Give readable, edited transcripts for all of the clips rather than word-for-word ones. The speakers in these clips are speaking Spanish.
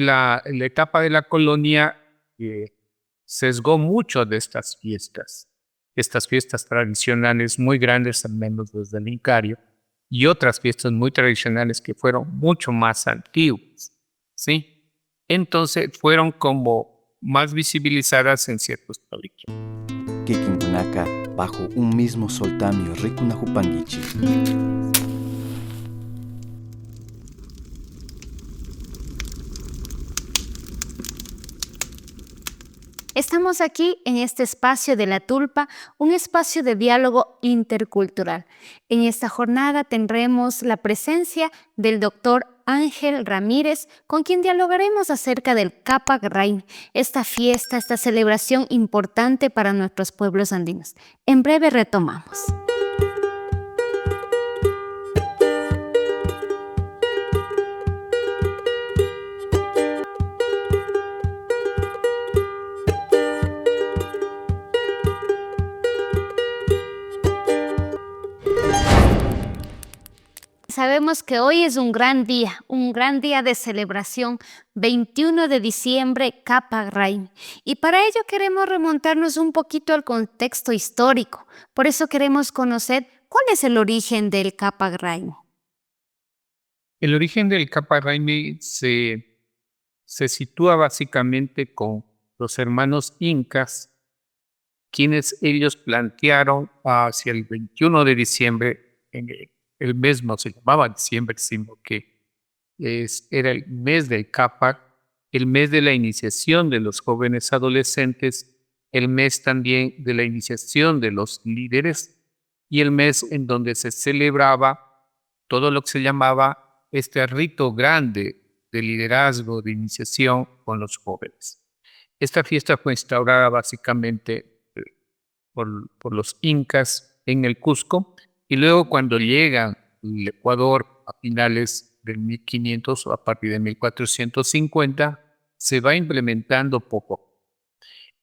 La etapa de la colonia sesgó mucho de estas fiestas tradicionales muy grandes, al menos desde el Incario, y otras fiestas muy tradicionales que fueron mucho más antiguas, ¿sí? Entonces fueron como más visibilizadas en ciertos colegios. Kikinkunaka bajo un mismo soltamio rikunahupangichi. Estamos aquí en este espacio de La Tulpa, un espacio de diálogo intercultural. En esta jornada tendremos la presencia del doctor Ángel Ramírez, con quien dialogaremos acerca del Capac Rain, esta fiesta, esta celebración importante para nuestros pueblos andinos. En breve retomamos. Sabemos que hoy es un gran día de celebración, 21 de diciembre, Capac Rain. Y para ello queremos remontarnos un poquito al contexto histórico. Por eso queremos conocer cuál es el origen del Capac Rain. El origen del Capac Raimi se sitúa básicamente con los hermanos incas, quienes ellos plantearon hacia el 21 de diciembre, el mes no se llamaba diciembre, sino que era el mes del Capac, el mes de la iniciación de los jóvenes adolescentes, el mes también de la iniciación de los líderes y el mes en donde se celebraba todo lo que se llamaba este rito grande de liderazgo, de iniciación con los jóvenes. Esta fiesta fue instaurada básicamente por los incas en el Cusco, y luego cuando llegan al Ecuador a finales del 1500 o a partir de 1450, se va implementando poco a poco.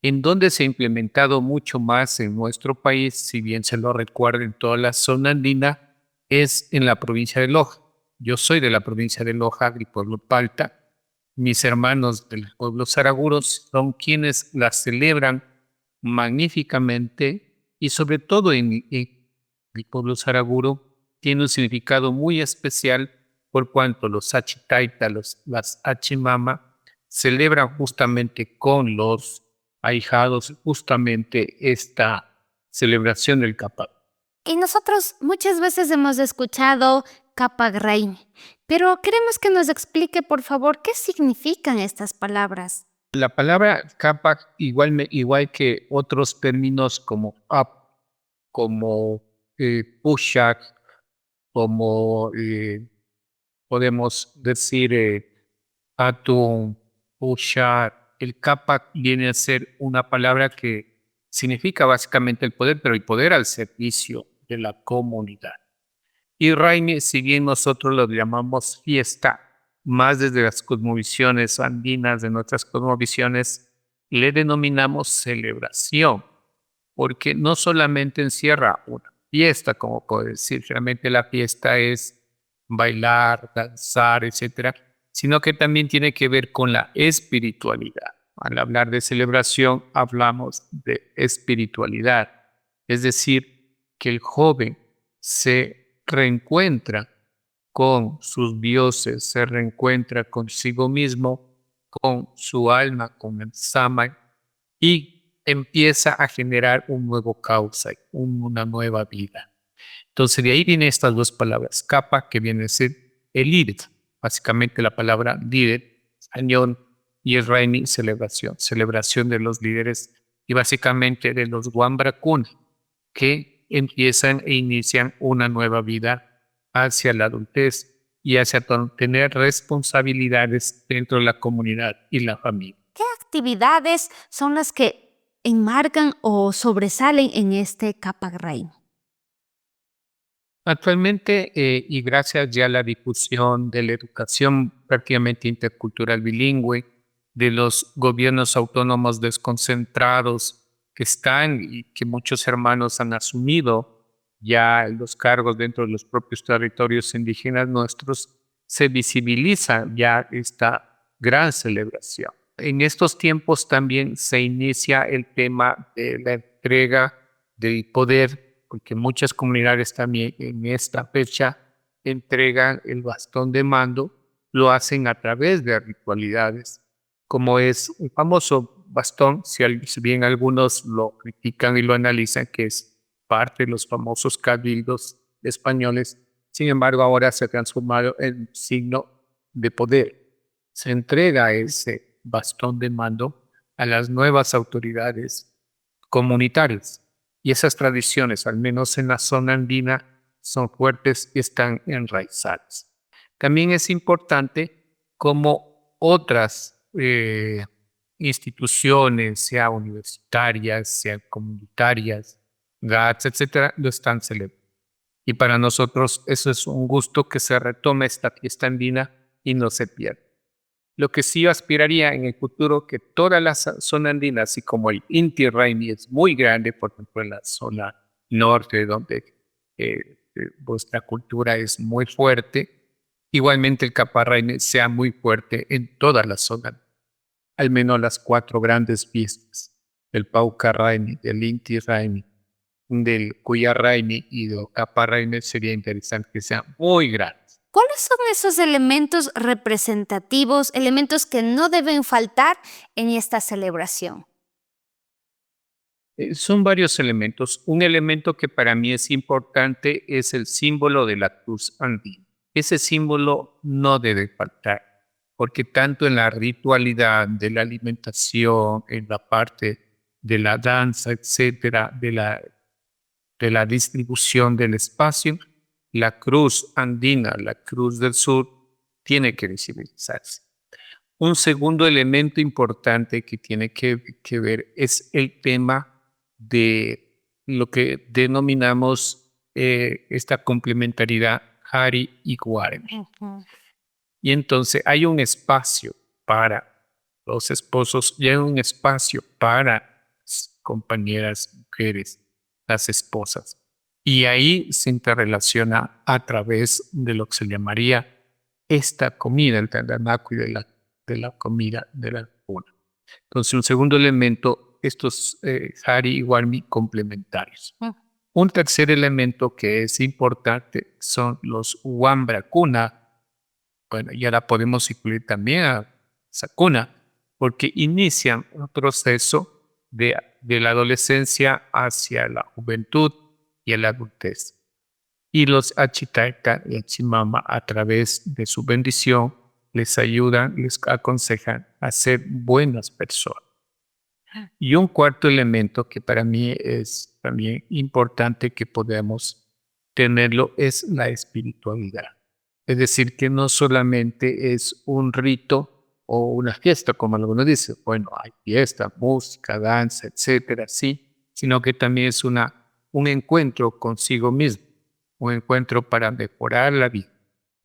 En donde se ha implementado mucho más en nuestro país, si bien se lo recuerda en toda la zona andina, es en la provincia de Loja. Yo soy de la provincia de Loja, del pueblo Palta. Mis hermanos del pueblo Saraguros son quienes la celebran magníficamente, y sobre todo en el pueblo Saraguro tiene un significado muy especial por cuanto los Achitaita, las Achimama, celebran justamente con los ahijados justamente esta celebración del Capac. Y nosotros muchas veces hemos escuchado Capac Rain, pero queremos que nos explique, por favor, qué significan estas palabras. La palabra Capac, igual que otros términos como up, como pushak, como podemos decir atún, pushar, el Capac viene a ser una palabra que significa básicamente el poder, pero el poder al servicio de la comunidad. Y Raimi, si bien nosotros lo llamamos fiesta, más desde las cosmovisiones andinas, de nuestras cosmovisiones, le denominamos celebración, porque no solamente encierra una fiesta, como puedo decir, realmente la fiesta es bailar, danzar, etcétera, sino que también tiene que ver con la espiritualidad. Al hablar de celebración, hablamos de espiritualidad, es decir, que el joven se reencuentra con sus dioses, se reencuentra consigo mismo, con su alma, con el Sama, y empieza a generar un nuevo causa, una nueva vida. Entonces de ahí vienen estas dos palabras, capa, que viene a ser el irid, básicamente la palabra líder, añón, y el raimi, celebración de los líderes y básicamente de los Wambrakun, que empiezan e inician una nueva vida hacia la adultez y hacia tener responsabilidades dentro de la comunidad y la familia. ¿Qué actividades son las que enmarcan o sobresalen en este Capac Rain? Actualmente, y gracias ya a la difusión de la educación prácticamente intercultural bilingüe, de los gobiernos autónomos desconcentrados que están y que muchos hermanos han asumido ya los cargos dentro de los propios territorios indígenas nuestros, se visibiliza ya esta gran celebración. En estos tiempos también se inicia el tema de la entrega del poder, porque muchas comunidades también en esta fecha entregan el bastón de mando, lo hacen a través de ritualidades, como es un famoso bastón, si bien algunos lo critican y lo analizan, que es parte de los famosos cabildos españoles, sin embargo ahora se ha transformado en un signo de poder. Se entrega ese bastón de mando a las nuevas autoridades comunitarias. Y esas tradiciones, al menos en la zona andina, son fuertes y están enraizadas. También es importante como otras instituciones, sea universitarias, sean comunitarias, GATS, etcétera, lo están celebrando. Y para nosotros eso es un gusto que se retome esta fiesta andina y no se pierda. Lo que sí yo aspiraría en el futuro que toda la zona andina, así como el Inti Raymi es muy grande, por ejemplo en la zona norte donde vuestra cultura es muy fuerte, igualmente el Kapa Raymi sea muy fuerte en toda la zona, al menos las 4 grandes fiestas, del Pauca Raymi, del Inti Raymi, del Kuya Raymi y del Kapa Raymi, sería interesante que sean muy grandes. ¿Cuáles son esos elementos representativos, elementos que no deben faltar en esta celebración? Son varios elementos. Un elemento que para mí es importante es el símbolo de la cruz andina. Ese símbolo no debe faltar, porque tanto en la ritualidad de la alimentación, en la parte de la danza, etcétera, de la distribución del espacio, la cruz andina, la cruz del sur, tiene que visibilizarse. Un segundo elemento importante que tiene que ver es el tema de lo que denominamos esta complementariedad Hari y Guarani. Y entonces hay un espacio para los esposos y hay un espacio para las compañeras mujeres, las esposas. Y ahí se interrelaciona a través de lo que se llamaría esta comida, el tabernáculo de la comida de la cuna. Entonces, un segundo elemento, estos Hari y Warmi complementarios. Un tercer elemento que es importante son los Wambra Cuna. Bueno, y ahora podemos incluir también a Sakuna, porque inician un proceso de la adolescencia hacia la juventud y la adultez. Y los Achitaita y Achimama, a través de su bendición, les ayudan, les aconsejan a ser buenas personas. Y un cuarto elemento que para mí es también importante que podamos tenerlo es la espiritualidad. Es decir, que no solamente es un rito o una fiesta, como algunos dicen, bueno, hay fiesta, música, danza, etcétera, sí, sino que también es un encuentro consigo mismo, un encuentro para mejorar la vida,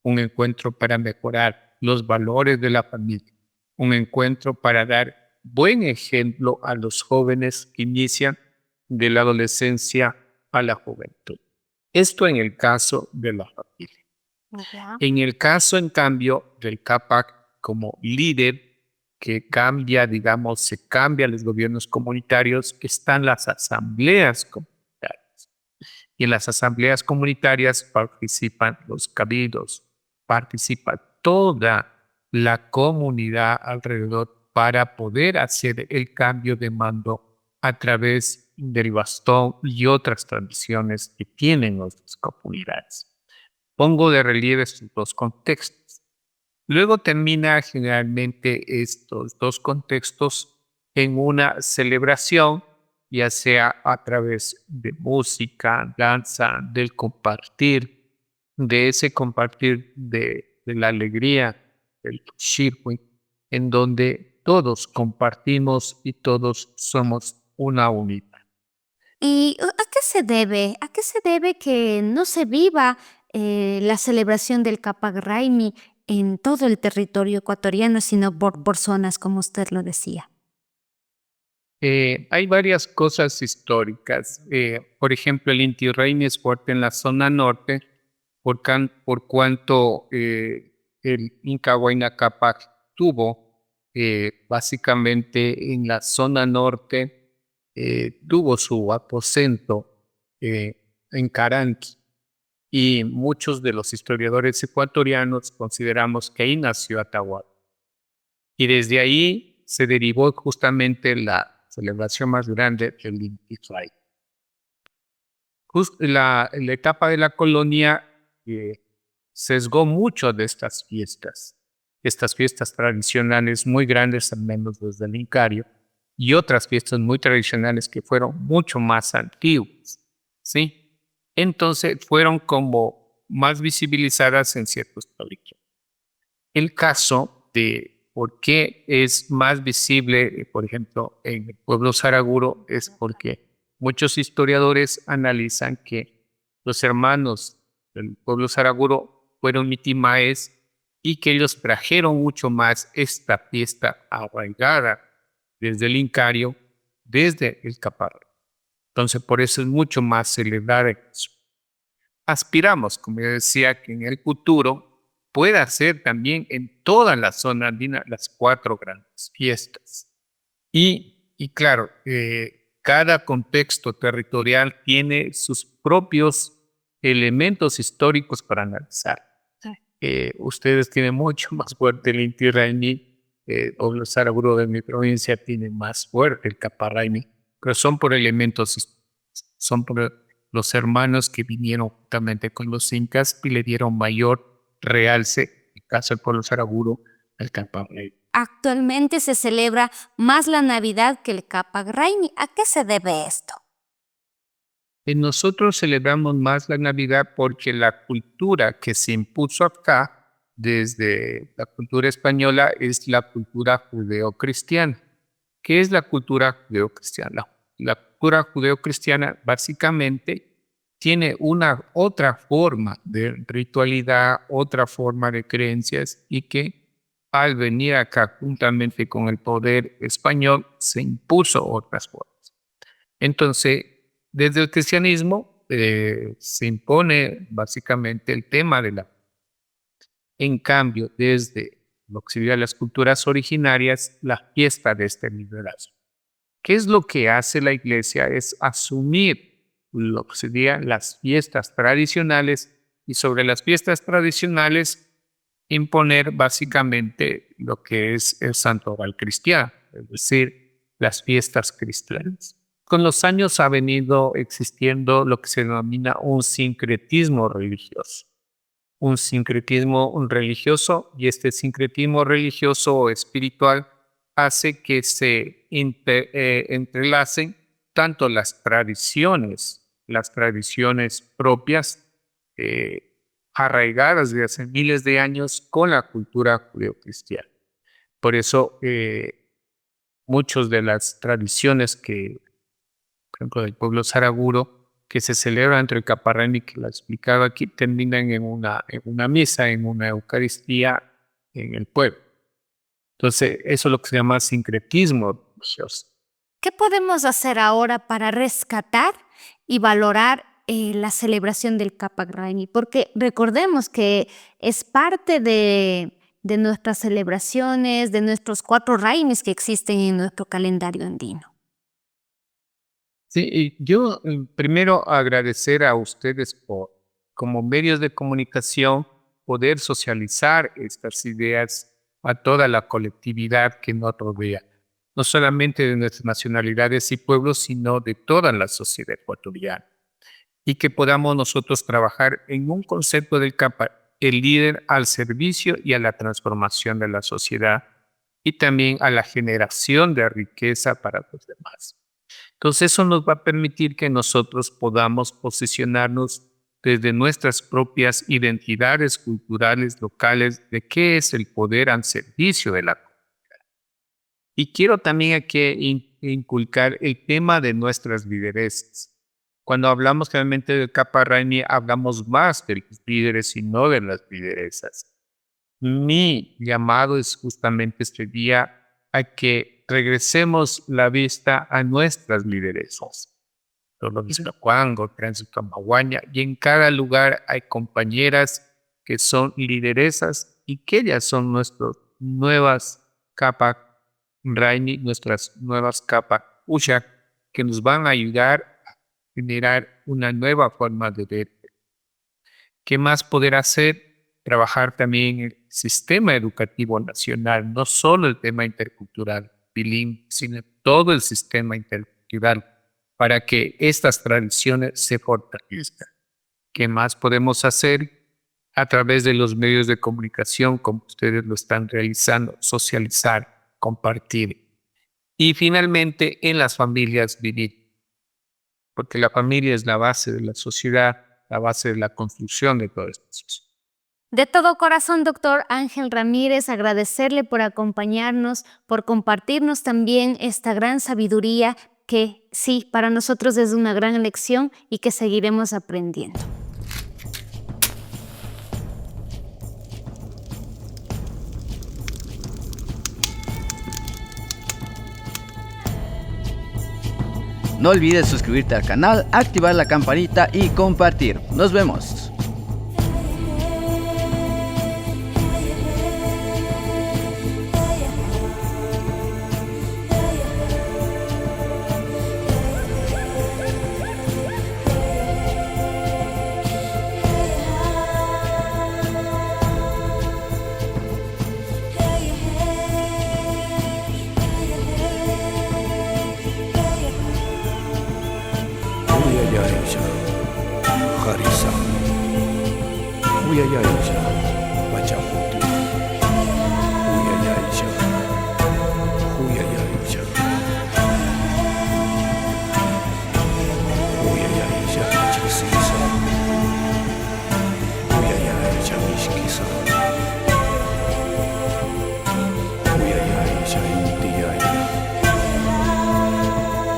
un encuentro para mejorar los valores de la familia, un encuentro para dar buen ejemplo a los jóvenes que inician de la adolescencia a la juventud. Esto en el caso de la familia. En el caso, en cambio, del CAPAC como líder que cambia, digamos, se cambian los gobiernos comunitarios, están las asambleas comunitarias. Y en las asambleas comunitarias participan los cabildos, participa toda la comunidad alrededor para poder hacer el cambio de mando a través del bastón y otras tradiciones que tienen nuestras comunidades. Pongo de relieve estos dos contextos. Luego termina generalmente estos dos contextos en una celebración, ya sea a través de música, danza, del compartir, de ese compartir de la alegría, el shirwi, en donde todos compartimos y todos somos una unidad. ¿Y a qué se debe? ¿A qué se debe que no se viva la celebración del Capac Raimi en todo el territorio ecuatoriano, sino por zonas, como usted lo decía? Hay varias cosas históricas. Por ejemplo, el Inti Raymi es fuerte en la zona norte por cuanto el Inca Huayna Cápac tuvo básicamente en la zona norte, tuvo su aposento en Caranqui. Y muchos de los historiadores ecuatorianos consideramos que ahí nació Atahualpa. Y desde ahí se derivó justamente la celebración más grande del Inti Raymi. La etapa de la colonia sesgó mucho de estas fiestas tradicionales muy grandes, al menos desde el Incario, y otras fiestas muy tradicionales que fueron mucho más antiguas, ¿sí? Entonces fueron como más visibilizadas en ciertos colegios. El caso de por qué es más visible, por ejemplo, en el pueblo saraguro, es porque muchos historiadores analizan que los hermanos del pueblo saraguro fueron mitimaes y que ellos trajeron mucho más esta fiesta arraigada desde el Incario, desde el Caparra. Entonces, por eso es mucho más celebrar eso. Aspiramos, como yo decía, que en el futuro pueda ser también en toda la zona andina las 4 grandes fiestas. Y claro, cada contexto territorial tiene sus propios elementos históricos para analizar. Ustedes tienen mucho más fuerte el Inti Raymi, o los Saraguro de mi provincia tienen más fuerte el Caparraimi, pero son por elementos históricos, son por los hermanos que vinieron juntamente con los incas y le dieron mayor realce, en el caso del pueblo Saraguro, al Caparraimi. Actualmente se celebra más la Navidad que el Capac Raymi. ¿A qué se debe esto? Nosotros celebramos más la Navidad porque la cultura que se impuso acá desde la cultura española es la cultura judeocristiana. ¿Qué es la cultura judeocristiana? La cultura judeocristiana básicamente tiene una otra forma de ritualidad, otra forma de creencias y que al venir acá juntamente con el poder español se impuso otras formas. Entonces, desde el cristianismo se impone básicamente el tema de la... En cambio, desde lo que serían las culturas originarias, la fiesta de esta liberación. ¿Qué es lo que hace la iglesia? Es asumir lo que serían las fiestas tradicionales y sobre las fiestas tradicionales imponer básicamente lo que es el santoral cristiano, es decir, las fiestas cristianas. Con los años ha venido existiendo lo que se denomina un sincretismo religioso. Un sincretismo religioso, y este sincretismo religioso o espiritual hace que se entrelacen tanto las tradiciones propias arraigadas desde hace miles de años con la cultura judeocristiana. Por eso muchas de las tradiciones que, por ejemplo, del pueblo saraguro, que se celebra entre el Caparraimi, que la he explicado aquí, terminan en una misa, en una Eucaristía en el pueblo. Entonces, eso es lo que se llama sincretismo religioso. ¿Qué podemos hacer ahora para rescatar y valorar la celebración del Capac Raymi? Porque recordemos que es parte de nuestras celebraciones, de nuestros 4 Raymis que existen en nuestro calendario andino. Sí, y yo primero agradecer a ustedes por, como medios de comunicación, poder socializar estas ideas a toda la colectividad que nos rodea, no solamente de nuestras nacionalidades y pueblos, sino de toda la sociedad ecuatoriana. Y que podamos nosotros trabajar en un concepto del CAPA, el líder al servicio y a la transformación de la sociedad y también a la generación de riqueza para los demás. Entonces eso nos va a permitir que nosotros podamos posicionarnos desde nuestras propias identidades culturales locales de qué es el poder al servicio de la comunidad. Y quiero también aquí inculcar el tema de nuestras lideresas. Cuando hablamos realmente del Caparraimi, hablamos más de los líderes y no de las lideresas. Mi llamado es justamente este día a que regresemos la vista a nuestras lideresas. Cuango, Tránsito Amaguaña, y en cada lugar hay compañeras que son lideresas y que ellas son nuestras nuevas capa Raimi, nuestras nuevas capas Ushak, que nos van a ayudar a generar una nueva forma de ver. ¿Qué más poder hacer? Trabajar también el sistema educativo nacional, no solo el tema intercultural bilingüe, sino todo el sistema intercultural, para que estas tradiciones se fortalezcan. ¿Qué más podemos hacer? A través de los medios de comunicación, como ustedes lo están realizando, socializar, compartir. Y finalmente, en las familias vivir, porque la familia es la base de la sociedad, la base de la construcción de todo esto. De todo corazón, doctor Ángel Ramírez, agradecerle por acompañarnos, por compartirnos también esta gran sabiduría que sí, para nosotros es una gran lección y que seguiremos aprendiendo. No olvides suscribirte al canal, activar la campanita y compartir. Nos vemos. Uyayaisha, Harisa, Uyayaisha, Bachaputi, Uyayaisha, Uyayaisha, Uyayaisha, Chisisa, Uyayaisha, Mishkisa, Uyayaisha, Intiyaya,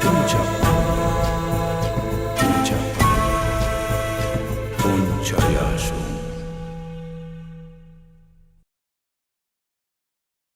Tunchapa. Unchayasu.